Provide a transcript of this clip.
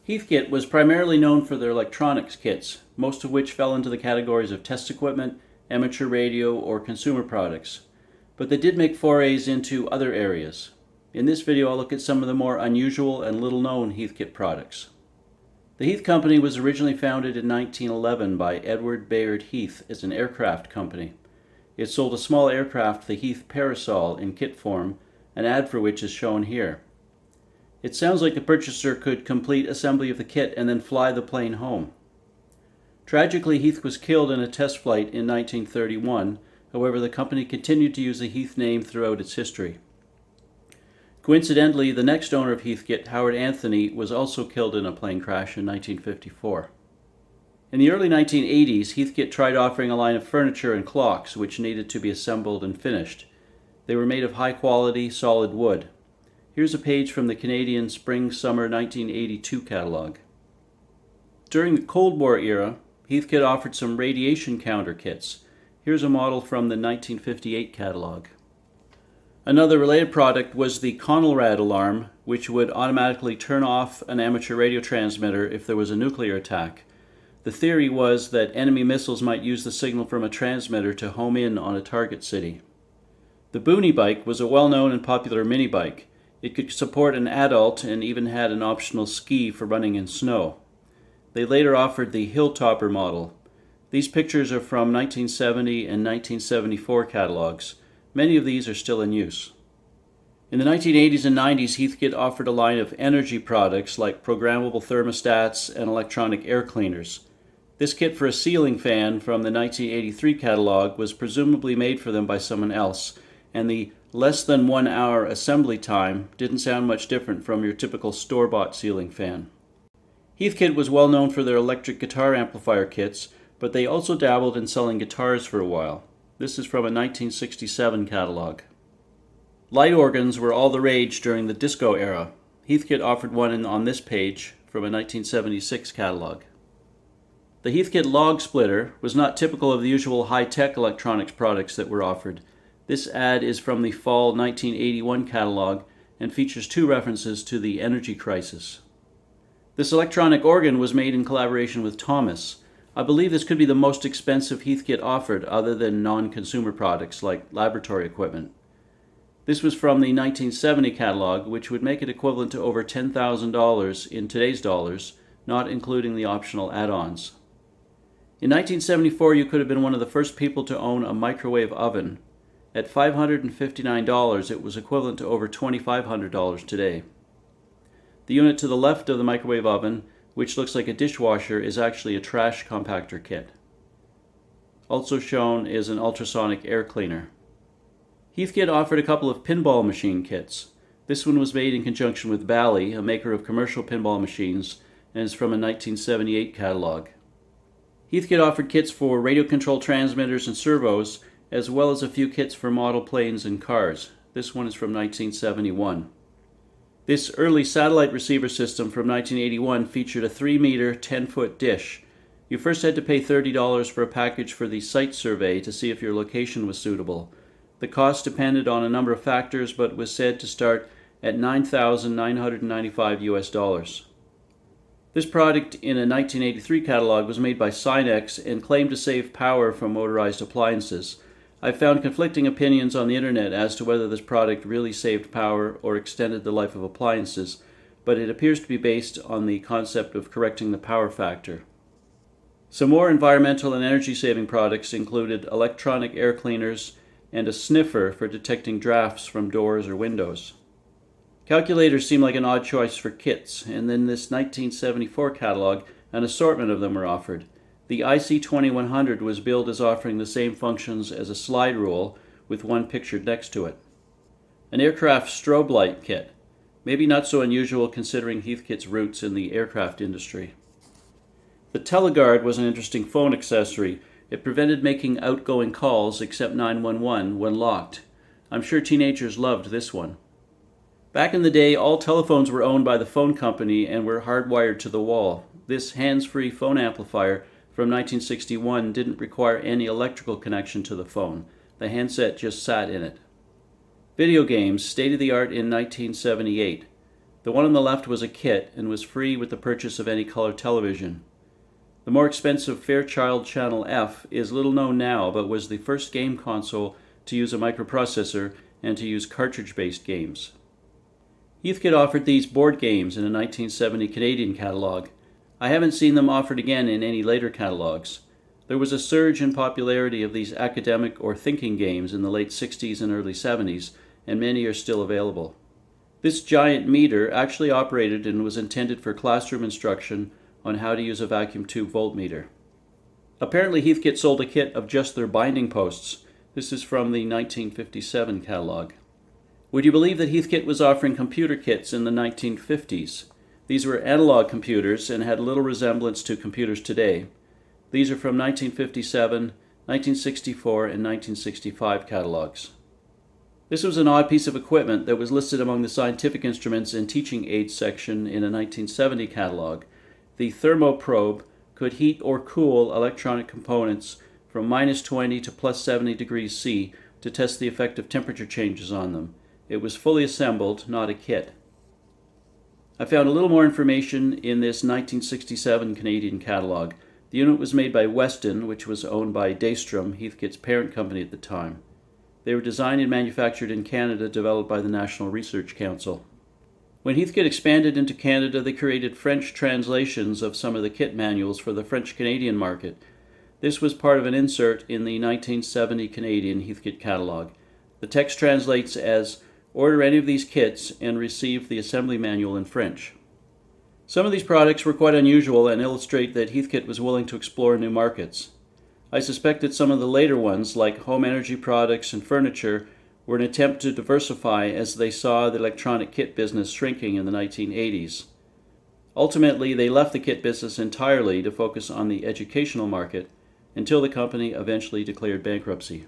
Heathkit was primarily known for their electronics kits, most of which fell into the categories of test equipment, amateur radio, or consumer products. But they did make forays into other areas. In this video, I'll look at some of the more unusual and little-known Heathkit products. The Heath Company was originally founded in 1911 by Edward Bayard Heath as an aircraft company. It sold a small aircraft, the Heath Parasol, in kit form, an ad for which is shown here. It sounds like the purchaser could complete assembly of the kit and then fly the plane home. Tragically, Heath was killed in a test flight in 1931. However, the company continued to use the Heath name throughout its history. Coincidentally, the next owner of Heathkit, Howard Anthony, was also killed in a plane crash in 1954. In the early 1980s, Heathkit tried offering a line of furniture and clocks which needed to be assembled and finished. They were made of high-quality, solid wood. Here's a page from the Canadian Spring-Summer 1982 catalog. During the Cold War era, Heathkit offered some radiation counter kits. Here's a model from the 1958 catalog. Another related product was the Conelrad alarm, which would automatically turn off an amateur radio transmitter if there was a nuclear attack. The theory was that enemy missiles might use the signal from a transmitter to home in on a target city. The Boonie bike was a well-known and popular mini bike. It could support an adult and even had an optional ski for running in snow. They later offered the Hilltopper model. These pictures are from 1970 and 1974 catalogs. Many of these are still in use. In the 1980s and 90s, Heathkit offered a line of energy products like programmable thermostats and electronic air cleaners. This kit for a ceiling fan from the 1983 catalog was presumably made for them by someone else, and the less than 1 hour assembly time didn't sound much different from your typical store-bought ceiling fan. Heathkit was well known for their electric guitar amplifier kits, but they also dabbled in selling guitars for a while. This is from a 1967 catalog. Light organs were all the rage during the disco era. Heathkit offered one on this page from a 1976 catalog. The Heathkit log splitter was not typical of the usual high-tech electronics products that were offered. This ad is from the fall 1981 catalog and features two references to the energy crisis. This electronic organ was made in collaboration with Thomas. I believe this could be the most expensive Heathkit offered other than non-consumer products like laboratory equipment. This was from the 1970 catalog, which would make it equivalent to over $10,000 in today's dollars, not including the optional add-ons. In 1974, you could have been one of the first people to own a microwave oven. At $559, it was equivalent to over $2,500 today. The unit to the left of the microwave oven, which looks like a dishwasher, is actually a trash compactor kit. Also shown is an ultrasonic air cleaner. Heathkit offered a couple of pinball machine kits. This one was made in conjunction with Bally, a maker of commercial pinball machines, and is from a 1978 catalog. Heathkit offered kits for radio-controlled transmitters and servos, as well as a few kits for model planes and cars. This one is from 1971. This early satellite receiver system from 1981 featured a 3-meter, 10-foot dish. You first had to pay $30 for a package for the site survey to see if your location was suitable. The cost depended on a number of factors, but was said to start at $9,995 US. This product in a 1983 catalog was made by Synex and claimed to save power from motorized appliances. I found conflicting opinions on the internet as to whether this product really saved power or extended the life of appliances, but it appears to be based on the concept of correcting the power factor. Some more environmental and energy-saving products included electronic air cleaners and a sniffer for detecting drafts from doors or windows. Calculators seem like an odd choice for kits, and in this 1974 catalog, an assortment of them were offered. The IC2100 was billed as offering the same functions as a slide rule, with one pictured next to it. An aircraft strobe light kit, maybe not so unusual considering Heathkit's roots in the aircraft industry. The Teleguard was an interesting phone accessory. It prevented making outgoing calls except 911 when locked. I'm sure teenagers loved this one. Back in the day, all telephones were owned by the phone company and were hardwired to the wall. This hands-free phone amplifier from 1961 didn't require any electrical connection to the phone. The handset just sat in it. Video games, state-of-the-art in 1978. The one on the left was a kit and was free with the purchase of any color television. The more expensive Fairchild Channel F is little known now, but was the first game console to use a microprocessor and to use cartridge-based games. Heathkit offered these board games in a 1970 Canadian catalog. I haven't seen them offered again in any later catalogs. There was a surge in popularity of these academic or thinking games in the late 60s and early 70s, and many are still available. This giant meter actually operated and was intended for classroom instruction on how to use a vacuum tube voltmeter. Apparently Heathkit sold a kit of just their binding posts. This is from the 1957 catalog. Would you believe that Heathkit was offering computer kits in the 1950s? These were analog computers and had little resemblance to computers today. These are from 1957, 1964, and 1965 catalogs. This was an odd piece of equipment that was listed among the scientific instruments and teaching aids section in a 1970 catalog. The thermoprobe could heat or cool electronic components from -20 to +70 degrees C to test the effect of temperature changes on them. It was fully assembled, not a kit. I found a little more information in this 1967 Canadian catalog. The unit was made by Weston, which was owned by Daystrom, Heathkit's parent company at the time. They were designed and manufactured in Canada, developed by the National Research Council. When Heathkit expanded into Canada, they created French translations of some of the kit manuals for the French-Canadian market. This was part of an insert in the 1970 Canadian Heathkit catalog. The text translates as, "Order any of these kits and receive the assembly manual in French." Some of these products were quite unusual and illustrate that Heathkit was willing to explore new markets. I suspect that some of the later ones, like home energy products and furniture, were an attempt to diversify as they saw the electronic kit business shrinking in the 1980s. Ultimately, they left the kit business entirely to focus on the educational market until the company eventually declared bankruptcy.